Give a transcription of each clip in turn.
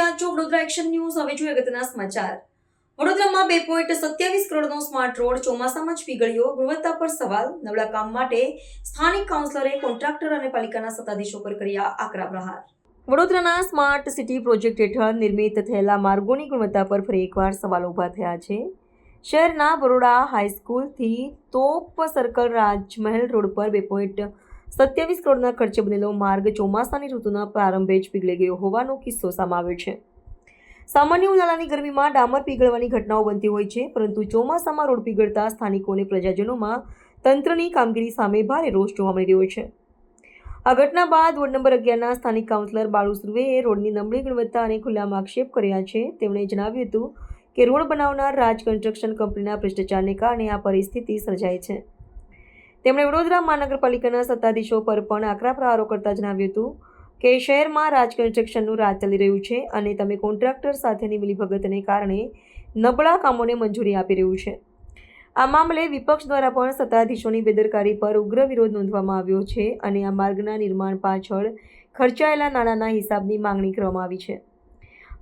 રહ્યા છો Vadodara action news. હવે જોઈએ અગત્યના સમાચાર. વડોદરામાં 2.27 કરોડનો સ્માર્ટ રોડ ચોમાસામાં જ પીગળ્યો. ગુણવત્તા પર સવાલ. નબળા કામ માટે સ્થાનિક કાઉન્સિલરે કોન્ટ્રાક્ટર અને પાલિકાના સત્તાધીશો પર કર્યા આકરા પ્રહાર. વડોદરાના સ્માર્ટ સિટી પ્રોજેક્ટ હેઠળ નિર્મિત થયેલા માર્ગોની ગુણવત્તા પર ફરી એકવાર સવાલો ઊભા થયા છે. શહેરના બરોડા હાઈસ્કૂલથી તોપ સર્કલ રાજમહેલ રોડ પર 2.27 કરોડના ખર્ચે બનેલો માર્ગ ચોમાસાની ઋતુના પ્રારંભે જ પીગળી ગયો હોવાનો કિસ્સો સામે આવ્યો છે. સામાન્ય ઉનાળાની ગરમીમાં ડામર પીગળવાની ઘટનાઓ બનતી હોય છે, પરંતુ ચોમાસામાં રોડ પીગળતા સ્થાનિકો અને પ્રજાજનોમાં તંત્રની કામગીરી સામે ભારે રોષ જોવા મળી રહ્યો છે. આ ઘટના બાદ વોર્ડ નંબર 11ના સ્થાનિક કાઉન્સિલર બાળુ સુર્વેએ રોડની નબળી ગુણવત્તા અને ખુલ્લામાં આક્ષેપ કર્યા છે. તેમણે જણાવ્યું હતું કે રોડ બનાવનાર રાજ કન્સ્ટ્રક્શન કંપનીના ભ્રષ્ટાચારને કારણે આ પરિસ્થિતિ સર્જાઈ છે. તેમણે વડોદરા મહાનગરપાલિકાના સત્તાધીશો પર પણ આકરા પ્રહારો કરતા જણાવ્યું હતું કે શહેરમાં રાજ કન્સ્ટ્રક્શનનું રાજ ચાલી રહ્યું છે અને તમે કોન્ટ્રાક્ટર સાથેની મિલીભગતને કારણે નબળા કામોને મંજૂરી આપી રહ્યું છે. આ મામલે વિપક્ષ દ્વારા પણ સત્તાધીશોની બેદરકારી પર ઉગ્ર વિરોધ નોંધવામાં આવ્યો છે અને આ માર્ગના નિર્માણ પાછળ ખર્ચાયેલા નાણાંના હિસાબની માંગણી કરવામાં આવી છે.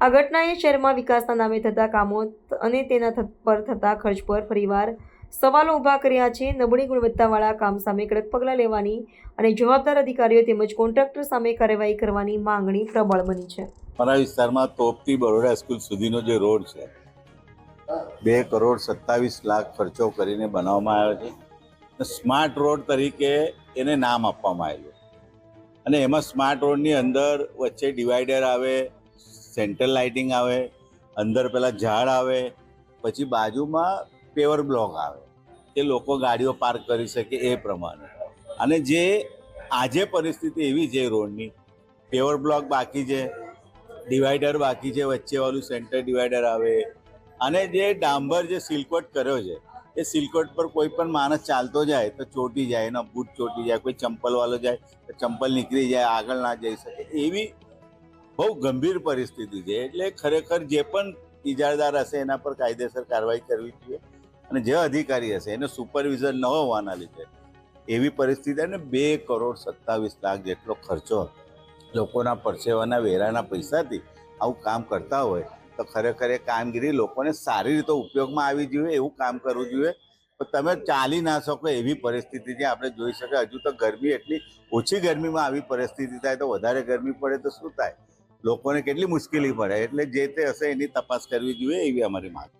આ ઘટનાએ શહેરમાં વિકાસના નામે થતા કામો અને તેના પર થતા ખર્ચ પર ફરીવાર સવાલો ઊભા કર્યા છે. નબળી ગુણવત્તાવાળા કામ સામે કડક પગલાં લેવાની અને જવાબદાર અધિકારીઓ તેમજ કોન્ટ્રાક્ટર સામે કાર્યવાહી કરવાની માંગણી પ્રબળ બની છે. અમારા વિસ્તારમાં તોપથી બરોડા સ્કૂલ સુધીનો જે રોડ છે 2.27 કરોડ ખર્ચો કરીને બનાવવામાં આવ્યો છે. સ્માર્ટ રોડ તરીકે એને નામ આપવામાં આવ્યું અને એમાં સ્માર્ટ રોડની અંદર વચ્ચે ડિવાઈડર આવે, સેન્ટ્રલ લાઇટિંગ આવે, અંદર પેલા ઝાડ આવે, પછી બાજુમાં પેવર બ્લોક આવે કે લોકો ગાડીઓ પાર્ક કરી શકે એ પ્રમાણે. અને જે આજે પરિસ્થિતિ એવી છે રોડની, પેવર બ્લોક બાકી છે, ડિવાઈડર બાકી છે, વચ્ચેવાળું સેન્ટર ડિવાઈડર આવે અને જે ડાંબર જે સિલકોટ કર્યો છે એ સિલકોટ પર કોઈ પણ માણસ ચાલતો જાય તો ચોટી જાય, એના બૂટ ચોટી જાય, કોઈ ચંપલવાળો જાય તો ચંપલ નીકળી જાય, આગળ ના જઈ શકે. એવી બહુ ગંભીર પરિસ્થિતિ છે. એટલે ખરેખર જે પણ ઇજારદાર હશે એના પર કાયદેસર કાર્યવાહી કરવી જોઈએ અને જે અધિકારી હશે એને સુપરવિઝન ન હોવાના લીધે એવી પરિસ્થિતિ અને 2.27 કરોડ જેટલો ખર્ચો લોકોના પરસેવાના વેરાના પૈસાથી આવું કામ કરતા હોય તો ખરેખર એ કામગીરી લોકોને સારી રીતે ઉપયોગમાં આવી જોઈએ એવું કામ કરવું જોઈએ. તો તમે ચાલી ના શકો એવી પરિસ્થિતિ છે આપણે જોઈ શકીએ. હજુ તો ગરમી એટલી ઓછી ગરમીમાં આવી પરિસ્થિતિ થાય તો વધારે ગરમી પડે તો શું થાય, લોકોને કેટલી મુશ્કેલી પડે. એટલે જે તે હશે એની તપાસ કરવી જોઈએ એવી અમારી માંગ.